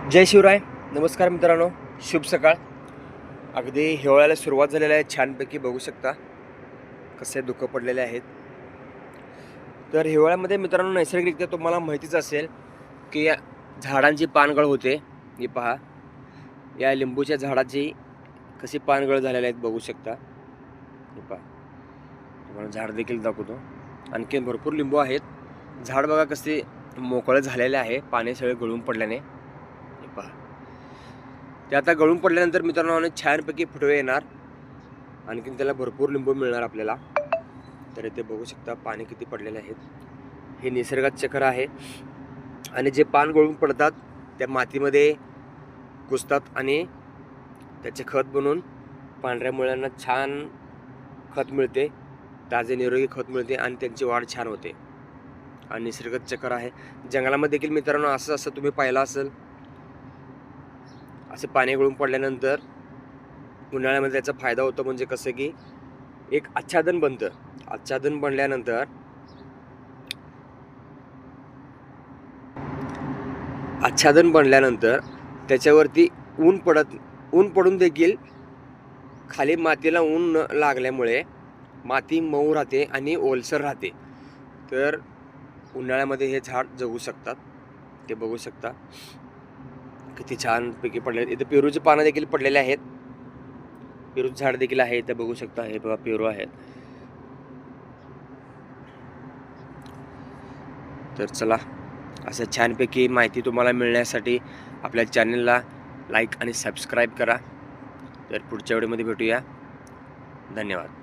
जय शिवराय. नमस्कार मित्रांनो, शुभ सकाळ. अगदी हिवाळ्याला सुरुवात झालेली आहे. छानपैकी बघू शकता कसे धुकं पडलेले आहेत. तर हिवाळ्यामध्ये मित्रांनो नैसर्गिकरित्या तुम्हाला माहितीच असेल की या झाडांची पानगळ होते. ही पहा, या लिंबूच्या झाडाची कशी पानगळ झालेली आहेत बघू शकता. हे पहा, तुम्हाला झाड देखील दाखवतो. आणखी भरपूर लिंबू आहेत. झाड बघा कसे मोकळे झालेले आहे, पाने सगळे गळून पडल्याने. हे पहा, ते आता गळून पडल्यानंतर मित्रांनो छानपैकी फुटवे येणार. आणखीन त्याला भरपूर लिंबू मिळणार आपल्याला. तर इथे बघू शकता पाने किती पडलेले आहेत. हे निसर्गाचं चक्र आहे. आणि जे पान गळून पडतात त्या मातीमध्ये घुसतात आणि त्याचे खत बनवून पांढऱ्या मुळ्यांना छान खत मिळते, ताजे निरोगी खत मिळते आणि त्यांची वाढ छान होते. आणि निसर्गाचं चक्र आहे. जंगलामध्ये देखील मित्रांनो असं तुम्ही पाहिलं असेल, असे पाने गळून पडल्यानंतर उन्हाळ्यामध्ये त्याचा फायदा होतो. म्हणजे कसं की एक आच्छादन बनतं. आच्छादन बनल्यानंतर त्याच्यावरती ऊन पडून देखील खाली मातीला ऊन न लागल्यामुळे माती मऊ राहते आणि ओलसर राहते. तर उन्हाळ्यामध्ये हे झाड जगू शकतात. ते बघू शकता किती छानपैकी पडले. इथे पेरूचे पानं देखील पडलेले आहेत. पेरूचं झाड देखील आहे इथे बघू शकता. हे बघा पेरू आहेत. तर चला, असं छानपैकी माहिती तुम्हाला मिळण्यासाठी आपल्या चॅनलला लाईक आणि सबस्क्राईब करा. तर पुढच्या व्हिडिओमध्ये भेटूया. धन्यवाद.